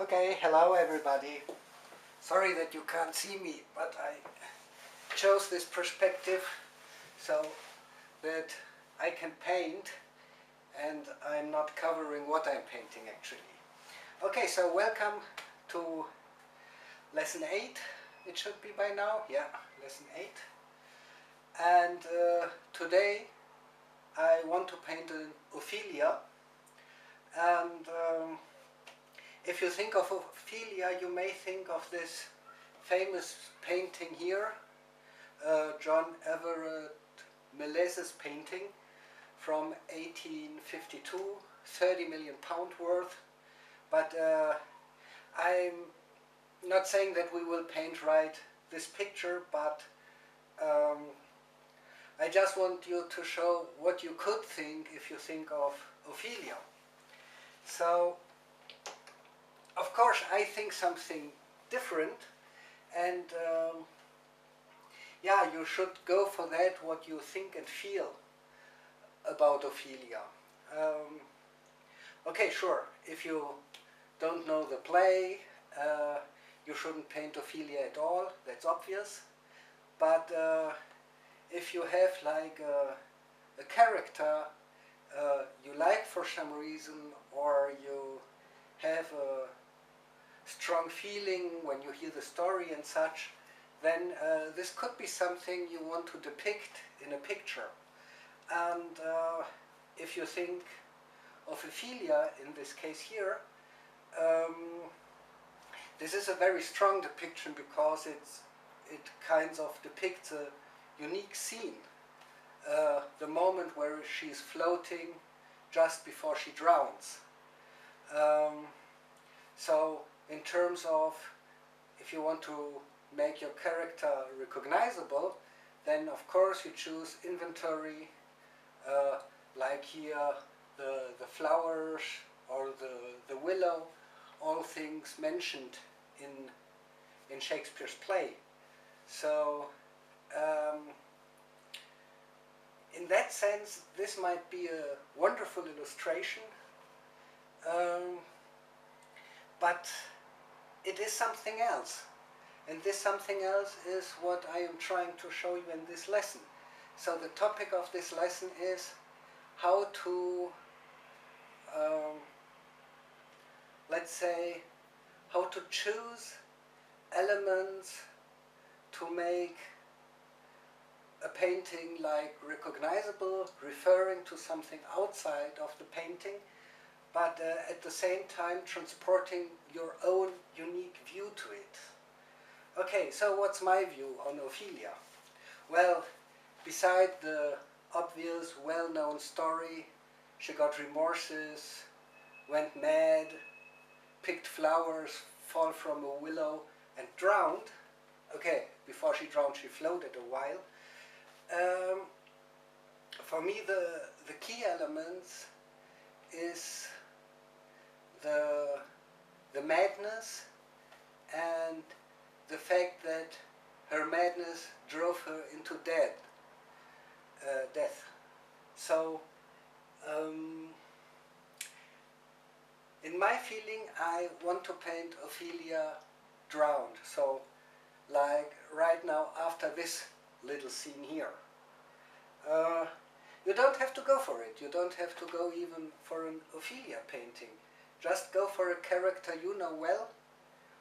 Okay, hello everybody. Sorry that you can't see me, but I chose this perspective so that I can paint and I'm not covering what I'm painting actually. Okay, so welcome to lesson 8, it should be by now, yeah, lesson 8. And today I want to paint an Ophelia, and if you think of Ophelia, you may think of this famous painting here, John Everett Millais' painting from 1852, 30 million pound worth. But I'm not saying that we will paint right this picture, but I just want you to show what you could think if you think of Ophelia. So, of course, I think something different, and yeah, you should go for that, what you think and feel about Ophelia. Okay, sure, if you don't know the play, you shouldn't paint Ophelia at all, that's obvious. But if you have like a character you like for some reason, or you have a strong feeling when you hear the story and such, then this could be something you want to depict in a picture. And if you think of Ophelia, in this case here, this is a very strong depiction because it kind of depicts a unique scene. The moment where she's floating just before she drowns. So in terms of, if you want to make your character recognizable, then of course you choose inventory, like here the flowers or the willow, all things mentioned in Shakespeare's play. So in that sense, this might be a wonderful illustration, but it is something else. And this something else is what I am trying to show you in this lesson. So the topic of this lesson is how to, let's say, how to choose elements to make a painting like recognizable, referring to something outside of the painting, but at the same time transporting your own unique view to it. Okay, so what's my view on Ophelia? Well, beside the obvious, well-known story, she got remorses, went mad, picked flowers, fall from a willow and drowned. Okay, before she drowned she floated a while. For me the key elements is the madness and the fact that her madness drove her into death. So in my feeling I want to paint Ophelia drowned, so like right now after this little scene here. You don't have to go for it, you don't have to go even for an Ophelia painting. Just go for a character you know well,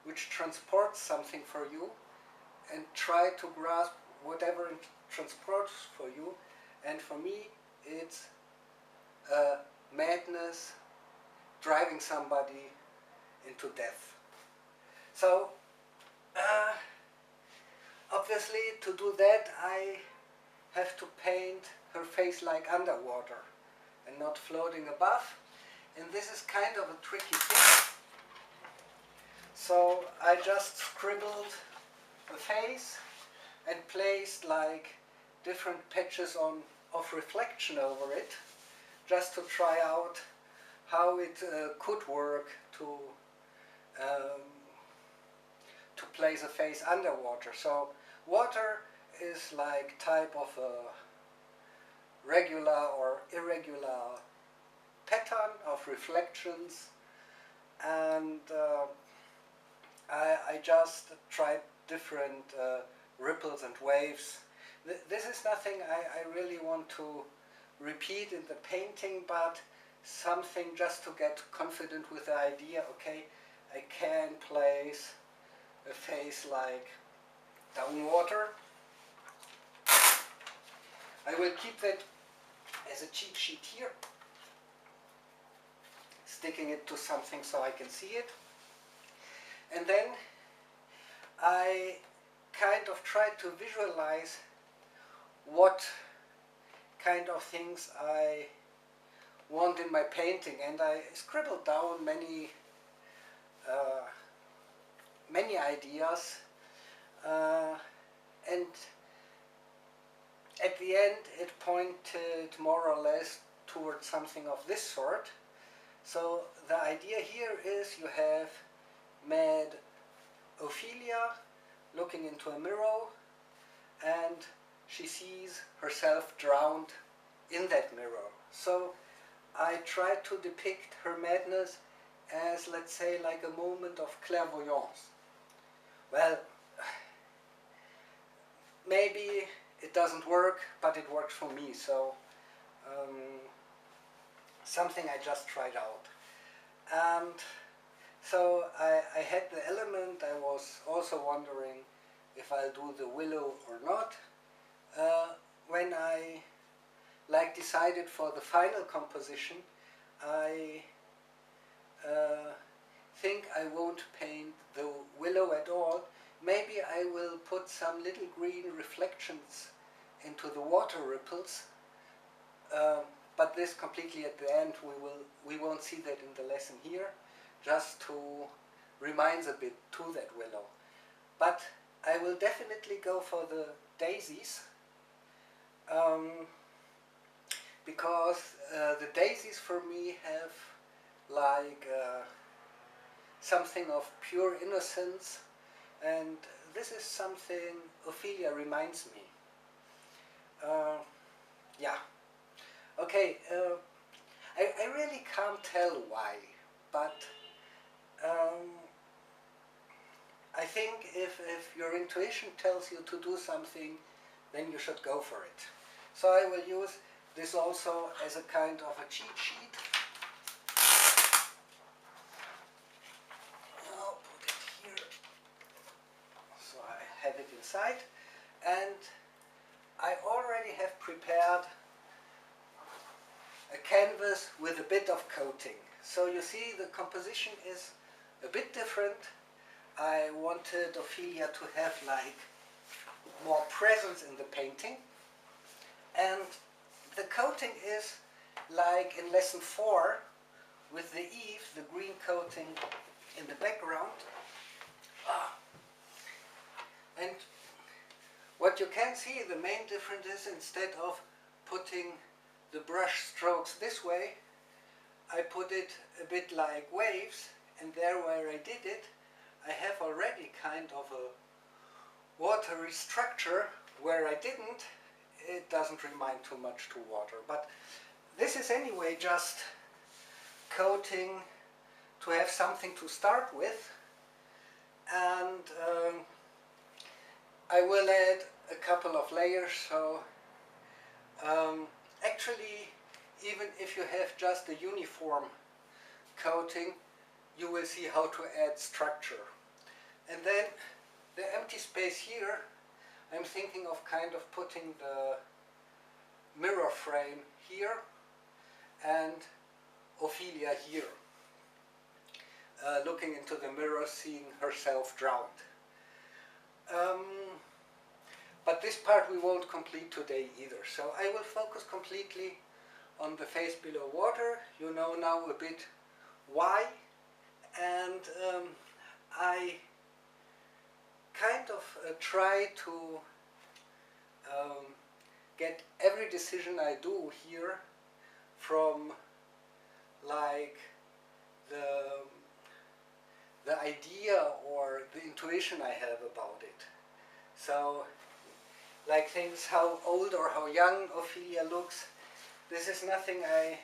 which transports something for you, and try to grasp whatever it transports for you. And for me it's madness driving somebody into death. So obviously to do that I have to paint her face like underwater and not floating above, and this is kind of a tricky thing. So I just scribbled the face and placed like different patches of reflection over it, just to try out how it could work to place a face underwater. So water is like type of a regular or irregular pattern of reflections and I just tried different ripples and waves. This is nothing I really want to repeat in the painting, but something just to get confident with the idea, okay, I can place a face like down water. I will keep that as a cheat sheet here, sticking it to something so I can see it. And then I kind of try to visualize what kind of things I want in my painting, and I scribbled down many ideas, and at the end it pointed more or less towards something of this sort. So the idea here is you have made Ophelia looking into a mirror, and she sees herself drowned in that mirror. So I try to depict her madness as, let's say, like a moment of clairvoyance. Well, maybe it doesn't work, but it works for me, so something I just tried out. And so I had the element. I was also wondering if I'll do the willow or not. When I decided for the final composition, I think I won't paint the willow at all. Maybe I will put some little green reflections into the water ripples, but this completely at the end. We won't see that in the lesson here, just to remind a bit to that willow. But I will definitely go for the daisies, because the daisies for me have like something of pure innocence, and this is something Ophelia reminds me. Yeah. Okay, I really can't tell why, but I think if your intuition tells you to do something, then you should go for it. So I will use this also as a kind of a cheat sheet. I'll put it here, so I have it inside, and I already have prepared a canvas with a bit of coating. So you see the composition is a bit different. I wanted Ophelia to have like more presence in the painting, and the coating is like in lesson 4 with the eave, the green coating in the background. And what you can see, the main difference is, instead of putting the brush strokes this way, I put it a bit like waves, and there where I did it, I have already kind of a watery structure. Where I didn't, it doesn't remind too much to water. But this is anyway just coating to have something to start with, and I will add a couple of layers. So actually, even if you have just a uniform coating, you will see how to add structure. And then the empty space here, I'm thinking of kind of putting the mirror frame here and Ophelia here, looking into the mirror, seeing herself drowned. But this part we won't complete today either, so I will focus completely on the face below water. You know now a bit why, and I kind of try to get every decision I do here from like the idea or the intuition I have about it. So like things, how old or how young Ophelia looks, this is nothing I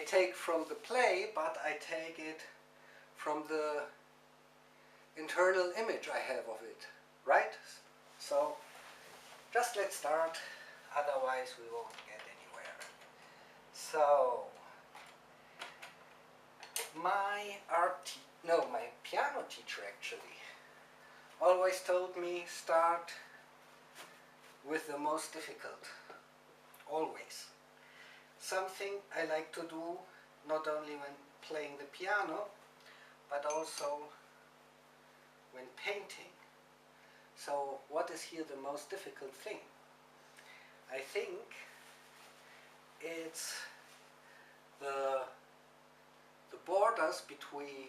take from the play, but I take it from the internal image I have of it, right? So just let's start, otherwise we won't get anywhere. So my my piano teacher actually always told me start with the most difficult, always. Something I like to do not only when playing the piano, but also when painting. So what is here the most difficult thing? I think it's the borders between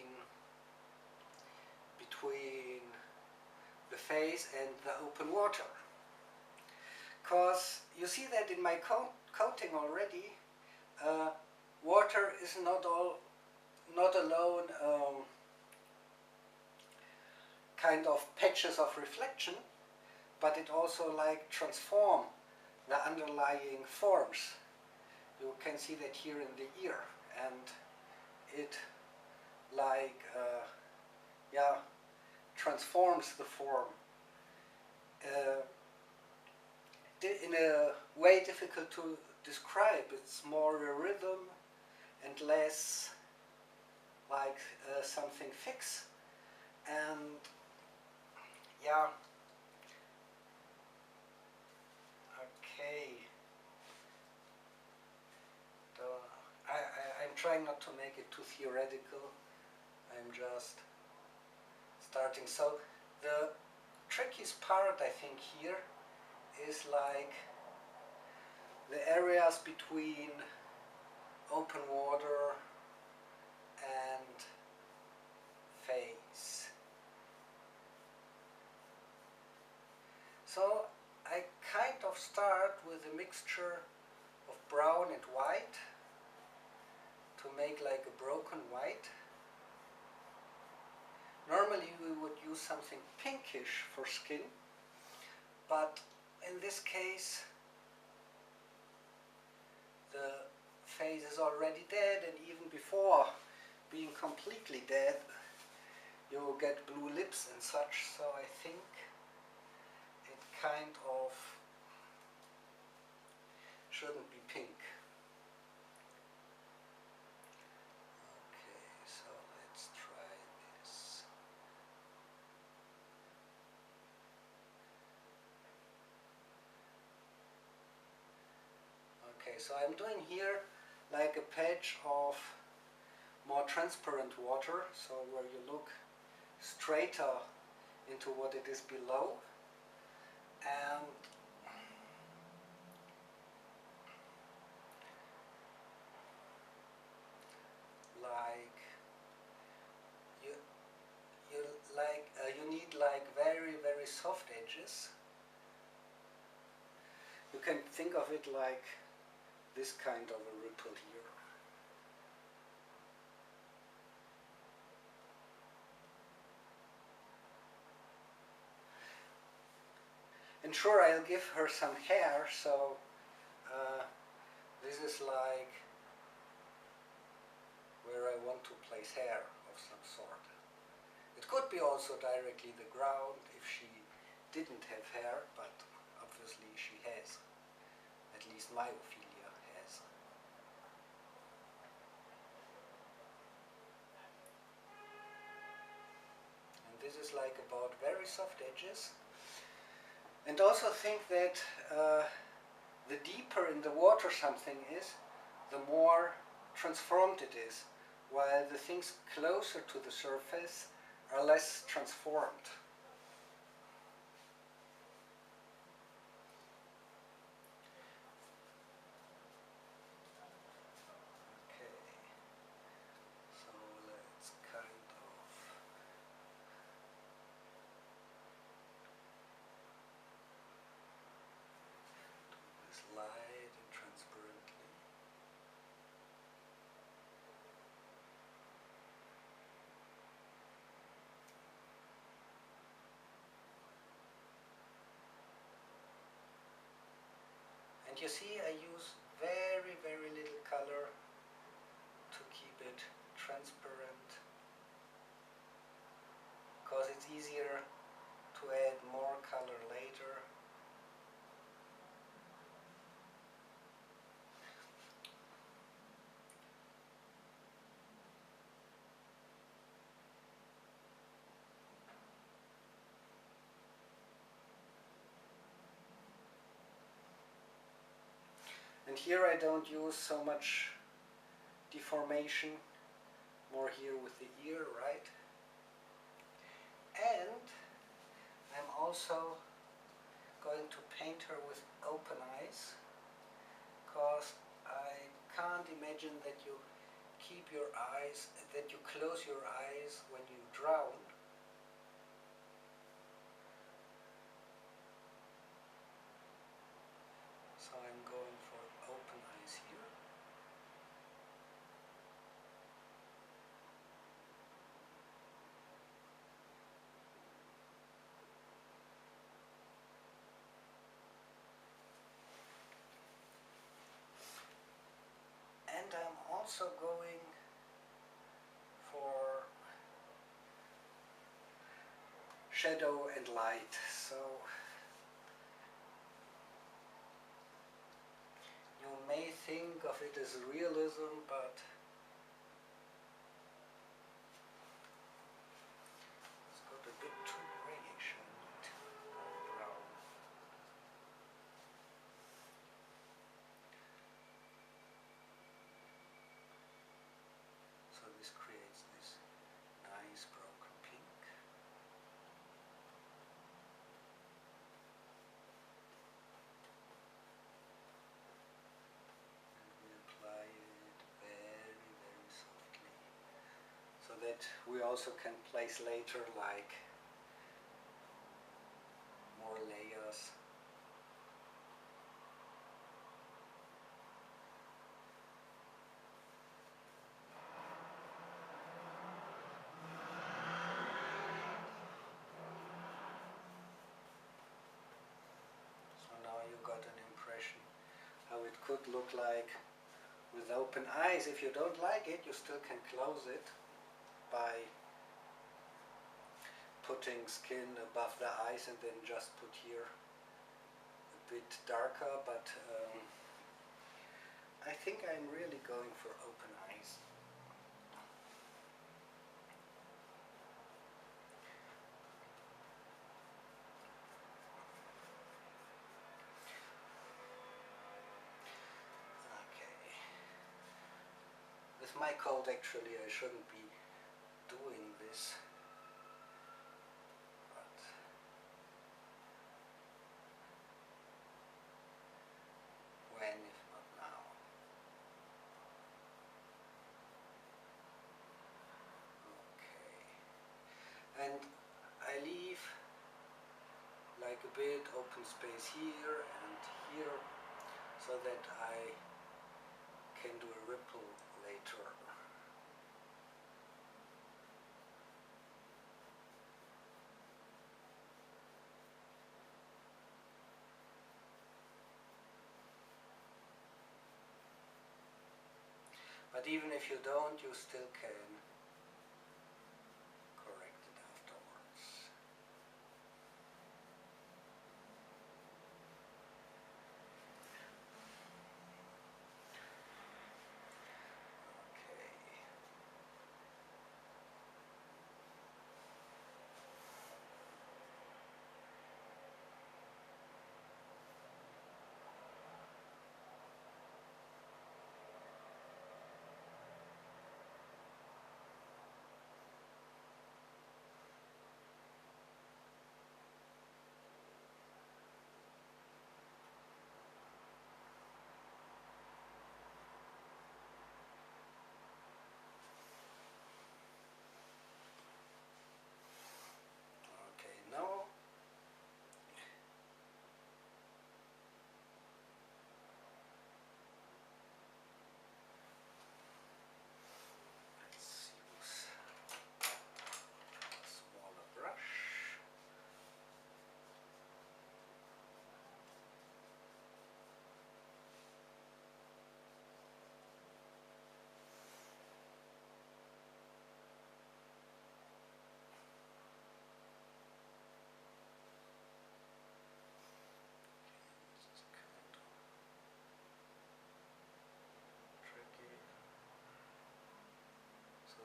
the face and the open water. Because you see that in my coating already, water is not alone kind of patches of reflection, but it also like transform the underlying forms. You can see that here in the ear, and it like transforms the form in a way difficult to describe. It's more a rhythm and less like something fixed. And yeah, okay. I'm trying not to make it too theoretical. I'm just starting. So the trickiest part, I think, here is like the areas between open water and face. So I kind of start with a mixture of brown and white to make like a broken white. Normally we would use something pinkish for skin, but in this case the face is already dead, and even before being completely dead you will get blue lips and such, so I think it kind of shouldn't be pink. Okay, so let's try this. Okay, so I'm doing here like a patch of more transparent water, so where you look straighter into what it is below, and like you need like very soft edges. You can think of it like this kind of a ripple here. And sure, I'll give her some hair, so this is like where I want to place hair of some sort. It could be also directly the ground if she didn't have hair, but obviously she has. At least my Ophelia has. And this is like about very soft edges. And also think that the deeper in the water something is, the more transformed it is, while the things closer to the surface are less transformed. Okay, so let's kind of do this light and transparently. And you see, I use very little color to keep it transparent it's easier to add more color later. And here I don't use so much deformation, more here with the ear, right? And I'm also going to paint her with open eyes, because I can't imagine that you keep your eyes, that you close your eyes when you drown. So I'm going for open eyes here. And I'm also going for shadow and light. So you may think of it as realism, but it's got a bit too grayish on it, brown. So this creates this nice broken pink. And we apply it very, very softly, so that we also can place later like more layers. So now you got an impression how it could look like with open eyes. If you don't like it, you still can close it by putting skin above the eyes and then just put here a bit darker, but I think I'm really going for open eyes. Okay. With my cold, actually, I shouldn't be doing this. But when, if not now? Okay. And I leave like a bit open space here and here, so that I can do a ripple later. But even if you don't, you still can correct it afterwards. Okay.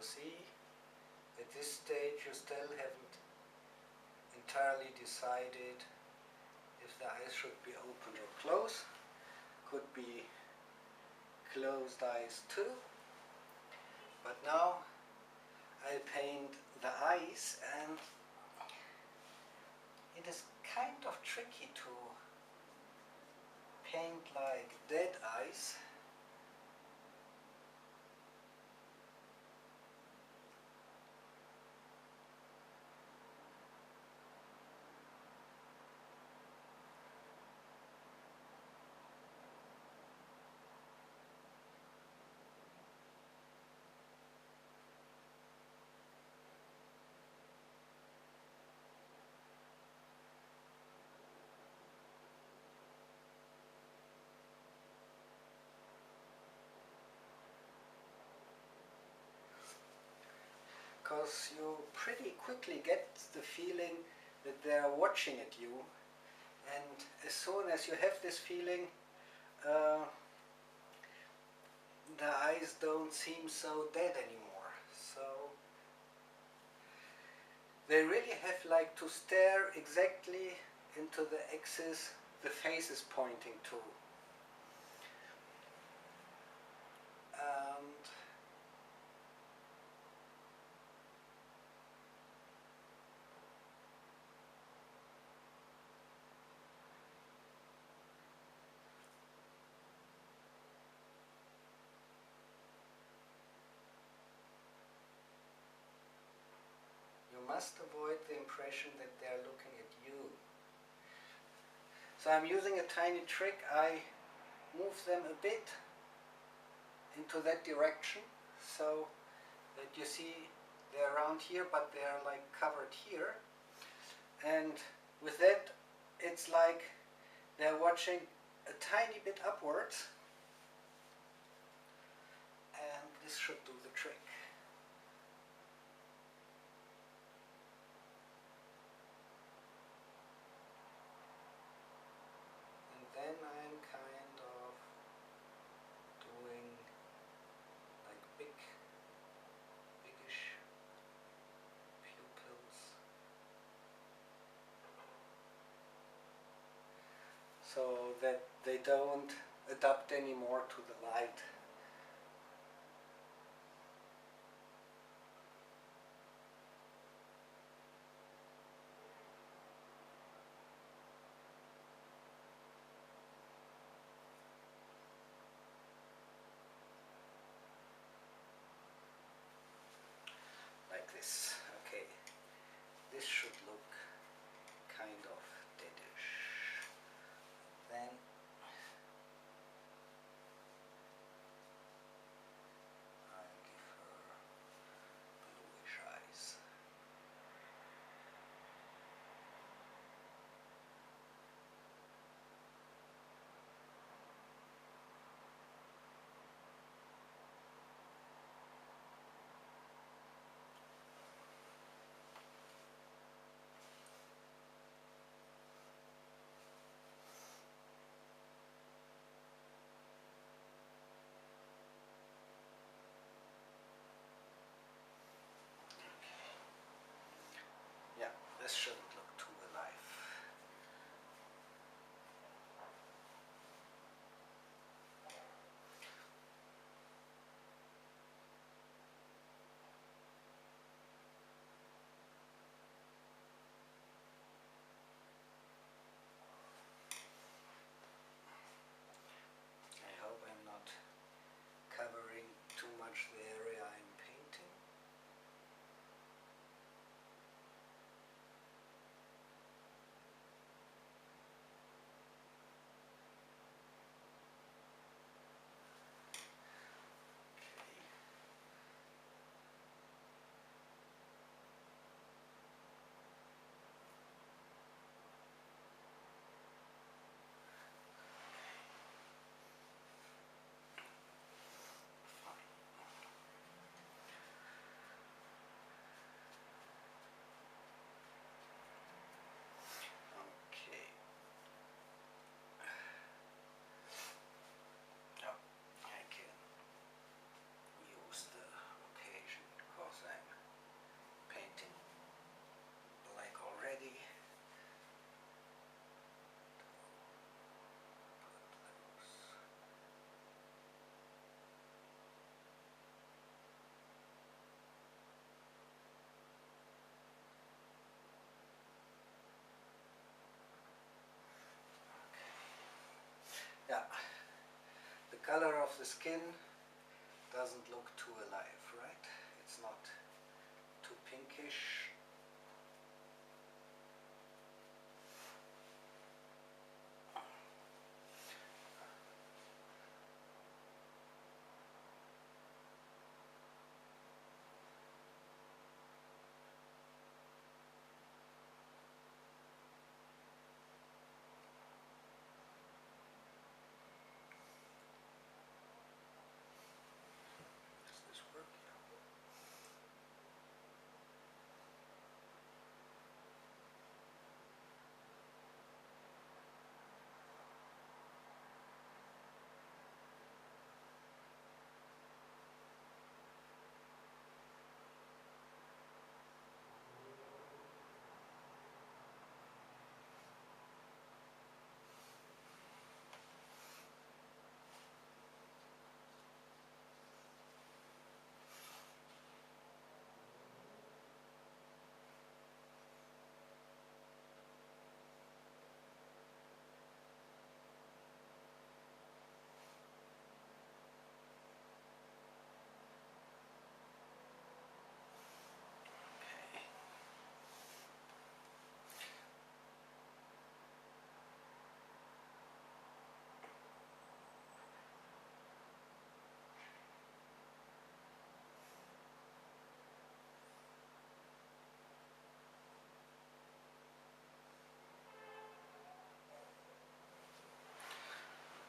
You see, at this stage you still haven't entirely decided if the eyes should be opened or closed. Could be closed eyes too. But now I'll paint the eyes, and it is kind of tricky to paint like dead eyes. Because you pretty quickly get the feeling that they're watching at you, and as soon as you have this feeling, the eyes don't seem so dead anymore. So they really have like to stare exactly into the axis the face is pointing to. You must avoid the impression that they are looking at you. So I'm using a tiny trick. I move them a bit into that direction so that you see they're around here, but they're like covered here. And with that, it's like they're watching a tiny bit upwards, and this should do the trick. And then I'm kind of doing like biggish pupils, so that they don't adapt anymore to the light. Like this. Okay, this should look kind of deadish. Then I'll give her bluish eyes. color of the skin doesn't look too alive, right? It's not too pinkish. Does this work?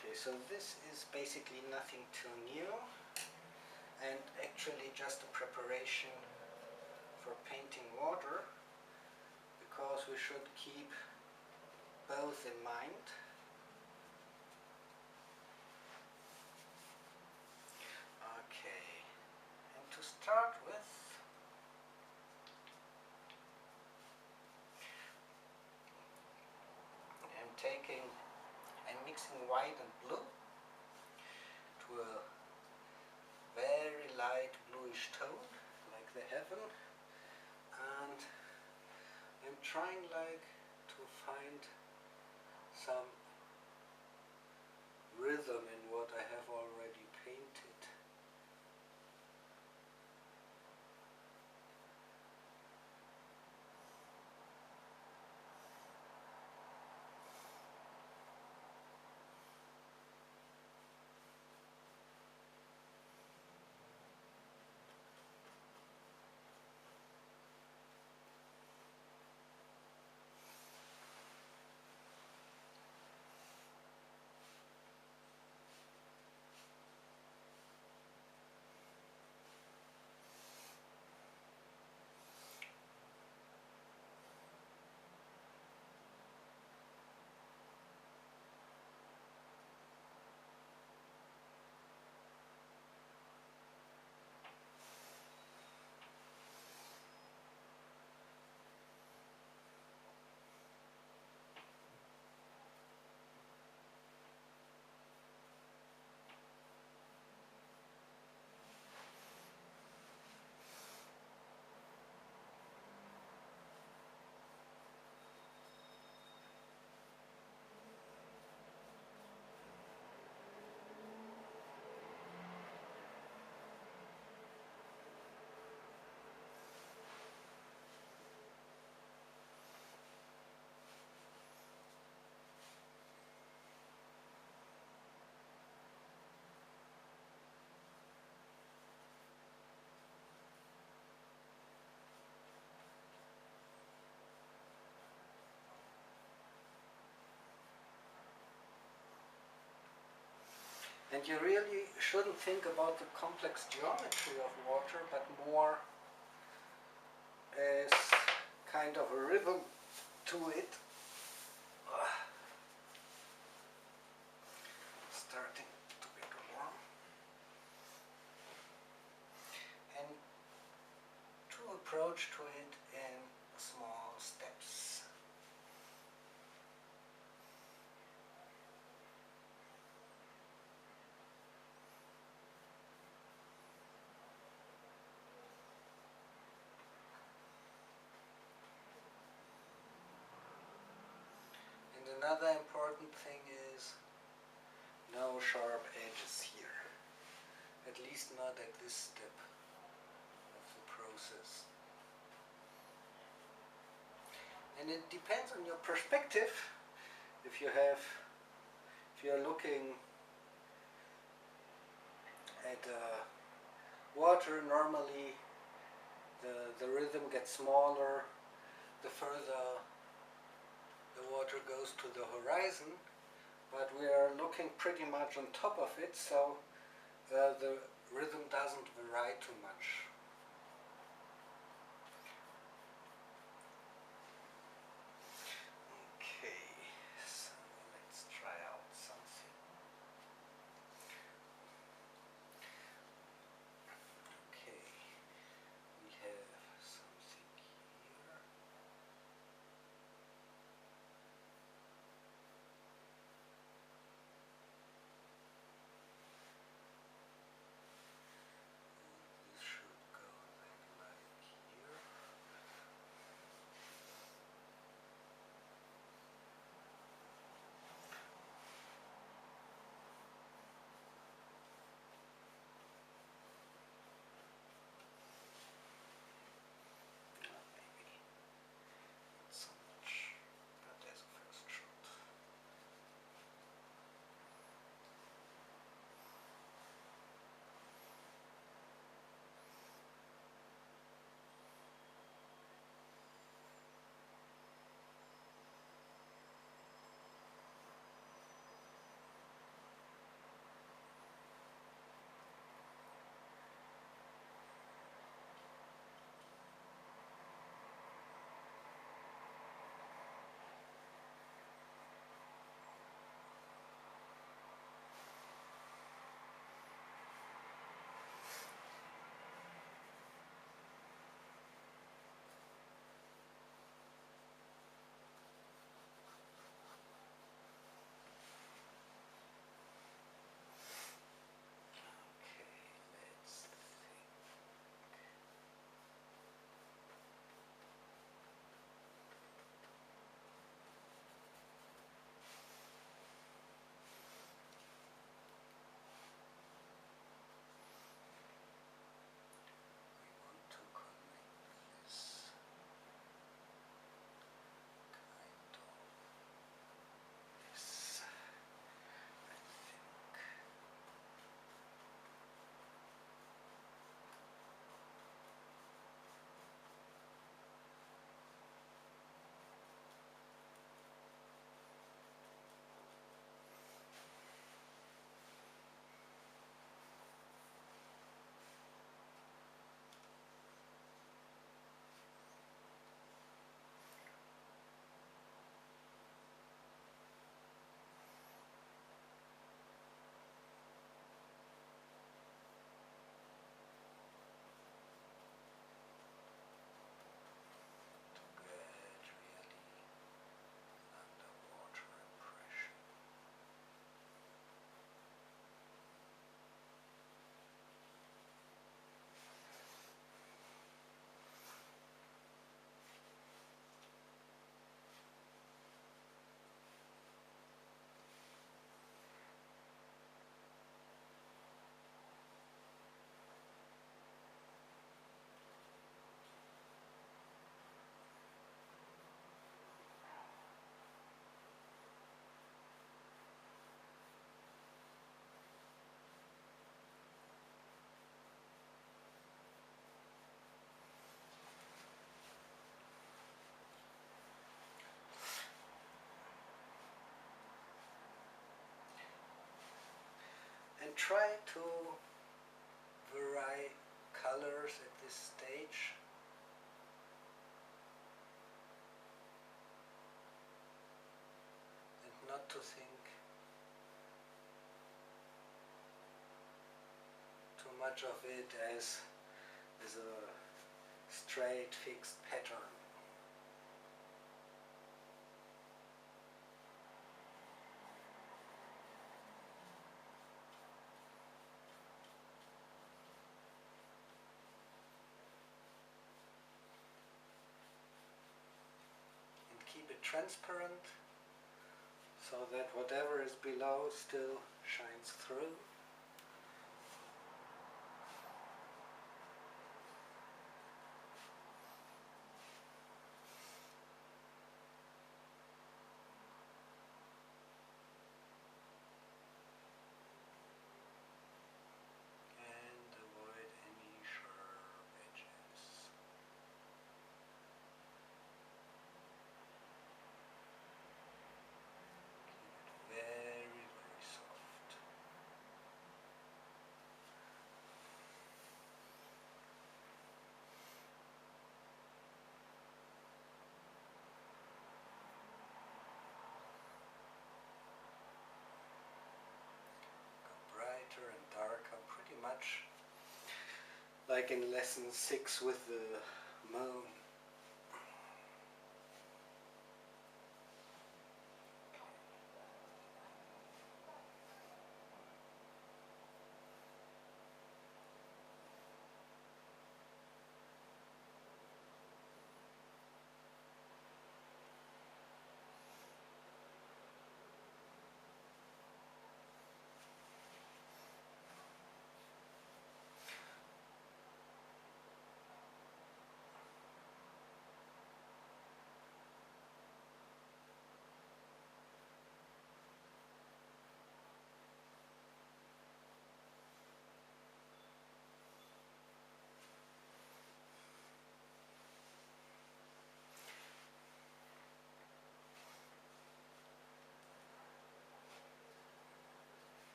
Okay, so this is basically nothing too new, and actually just a preparation for painting water, because we should keep both in mind. Okay, and to start with, I'm taking and mixing white and blue to a very light bluish tone, like the heaven, and I'm trying like to find some rhythm in what I have already painted. And you really shouldn't think about the complex geometry of water, but more as kind of a rhythm to it. Starting to get warm. And to approach to it in small steps. And another important thing is no sharp edges here, at least not at this step of the process. And it depends on your perspective. If you're looking at water, normally the rhythm gets smaller the further the water goes to the horizon, but we are looking pretty much on top of it, so the rhythm doesn't vary too much. Okay, so let's try out something. Okay, we have something here. This should go then like here. Maybe not so much, but as a first shot. And try to vary colors at this stage. And not to think too much of it as a straight fixed pattern. Keep it transparent so that whatever is below still shines through. And avoid any sharp edges. Keep it very, very soft. Brighter and darker, pretty much like in lesson 6 with the moon.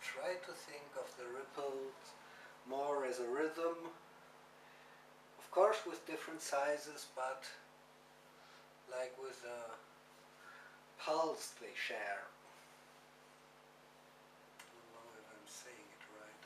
Try to think of the ripples more as a rhythm, of course with different sizes, but like with a pulse they share. I don't know if I'm saying it right.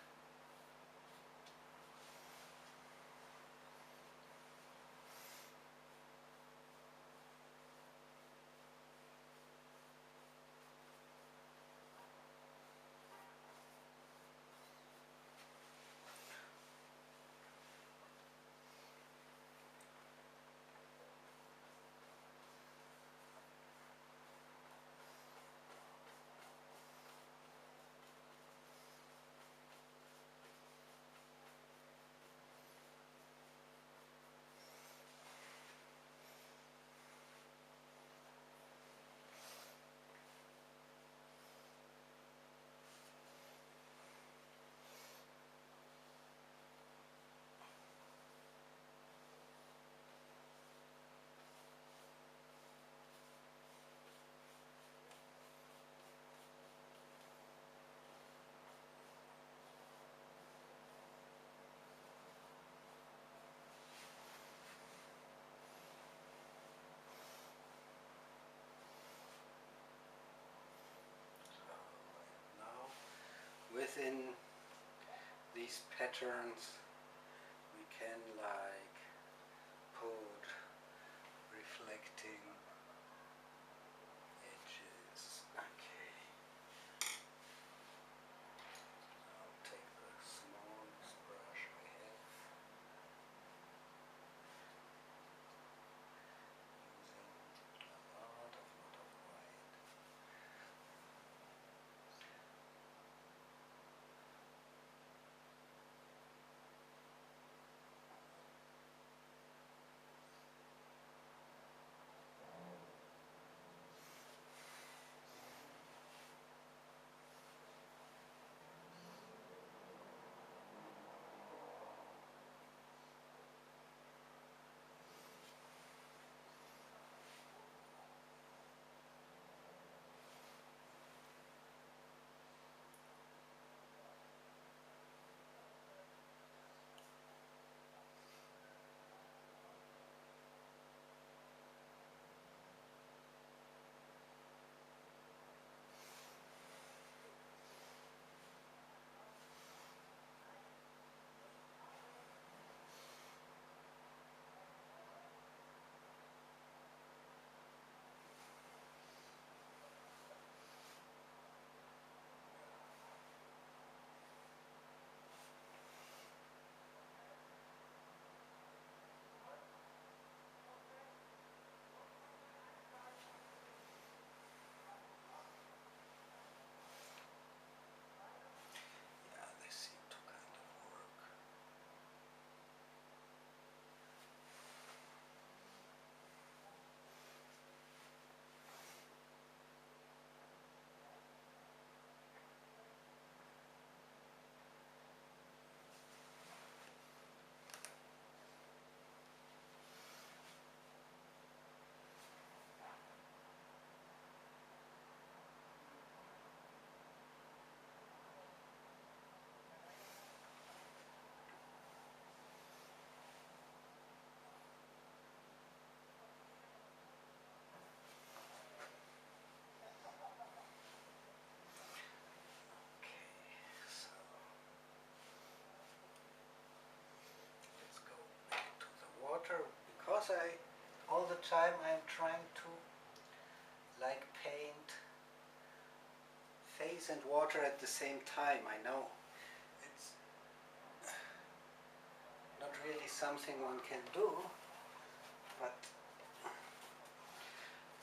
Within these patterns we can like put reflecting edges. Okay. I'll take the smallest brush I have. Using a lot of white. time I'm trying to like paint face and water at the same time. I know it's not really something one can do, but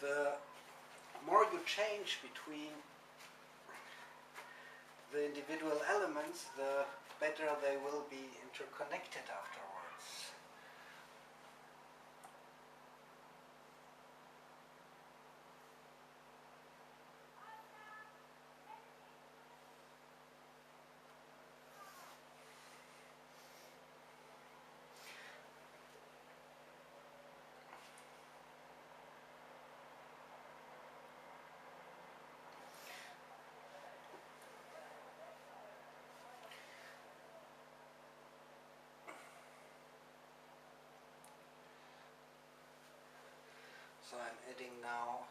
the more you change between the individual elements, the better they will be interconnected afterwards. So I'm adding now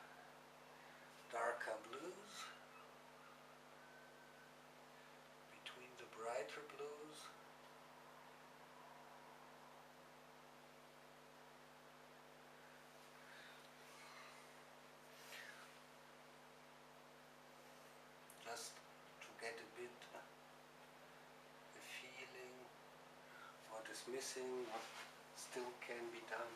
darker blues between the brighter blues. Just to get a bit a feeling what is missing, what still can be done.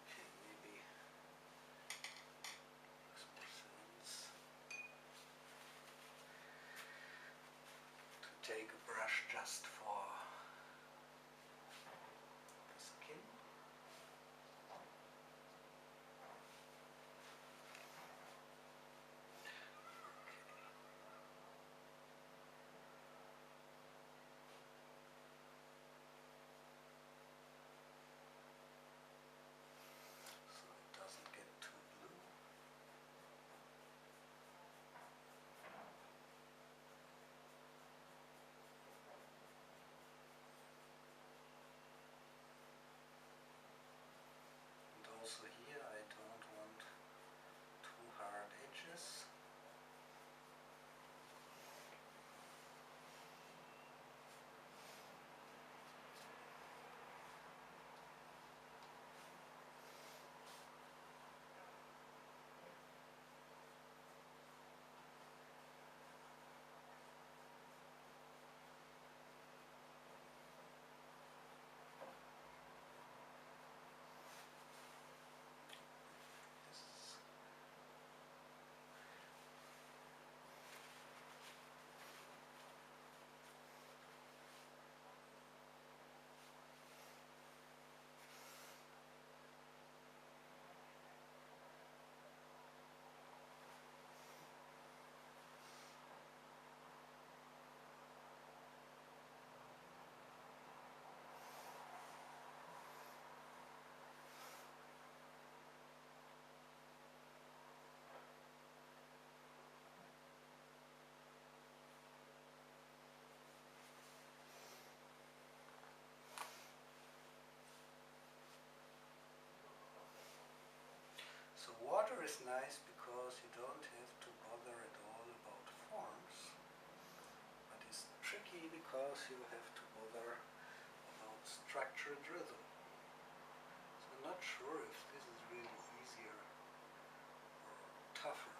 Okay, maybe makes more sense to take a brush just for the skin. So it doesn't get too blue. And also here I don't want too hard edges. This So water is nice because you don't have to bother at all about forms, but it's tricky because you have to bother about structure and rhythm. So I'm not sure if this is really easier or tougher.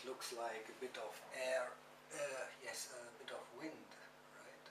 it looks like a bit of air, yes, a bit of wind, right?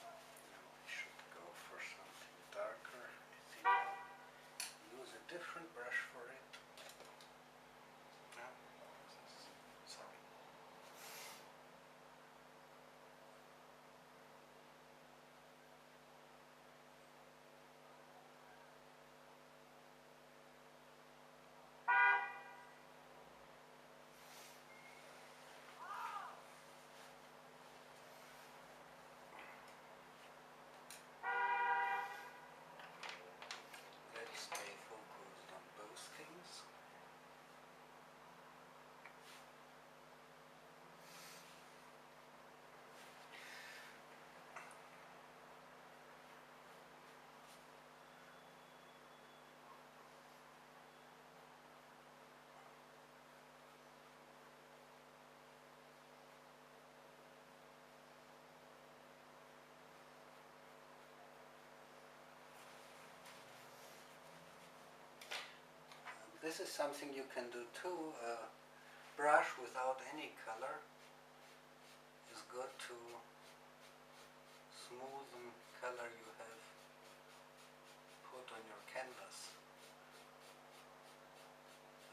I should go for something darker. I think I'll use a different brush for it. No, sorry. Let's stay focused on both things. This is something you can do too. Brush without any color is good to smoothen color you have put on your canvas,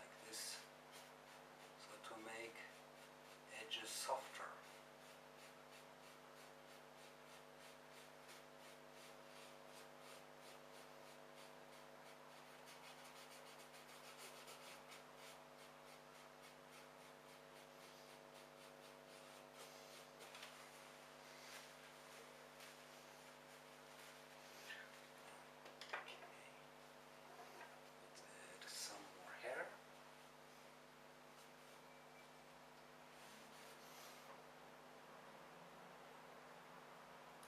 like this, so to make edges softer. Let's add some more hair.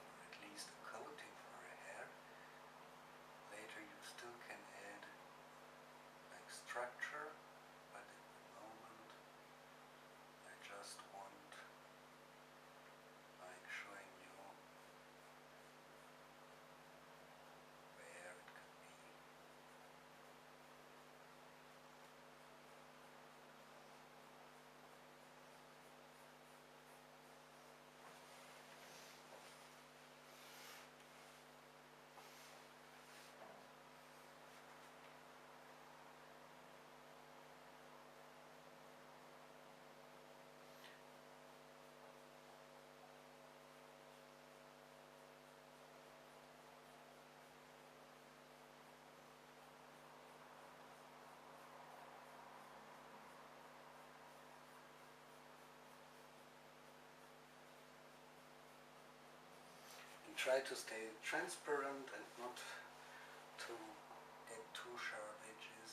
Or at least a coating for her hair. Later you still can add like structure, but at the moment I just want like showing you where it could be. Try to stay transparent and not to get too sharp edges.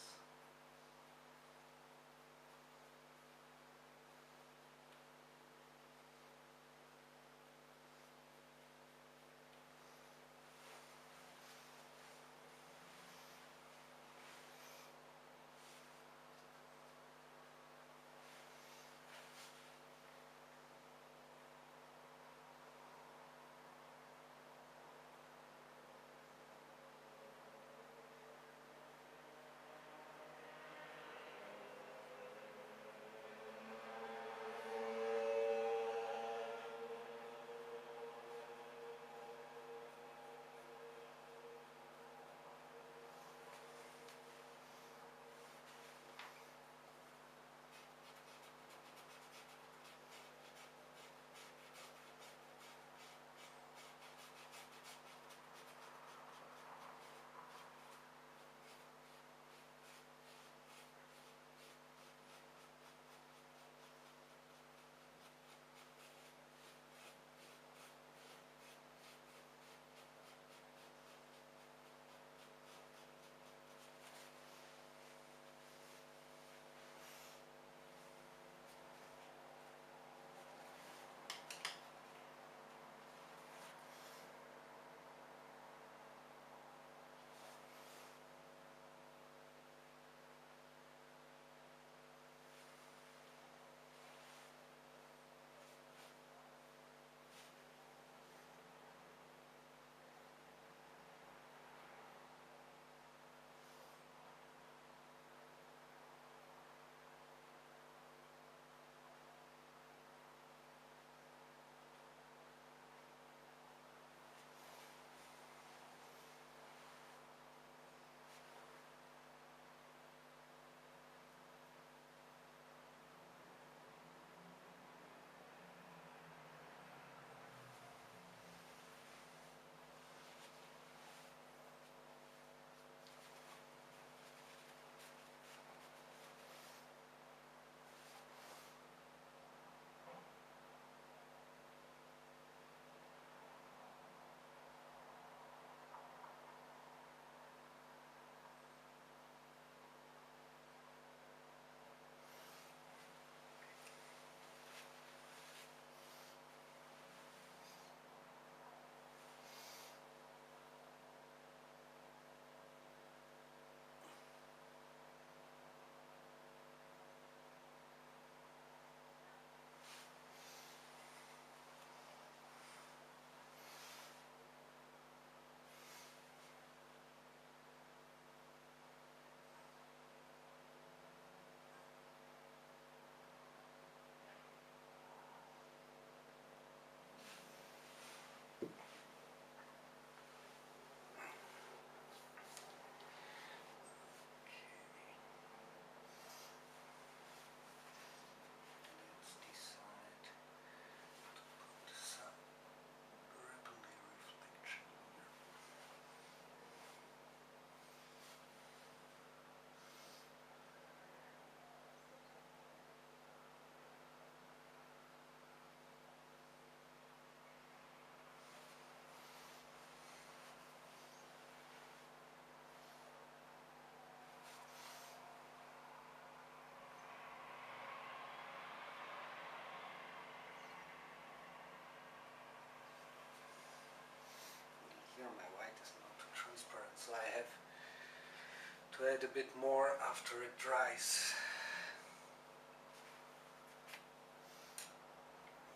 to add a bit more after it dries.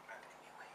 But anyway.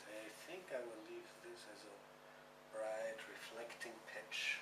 I think I will leave this as a bright reflecting pitch.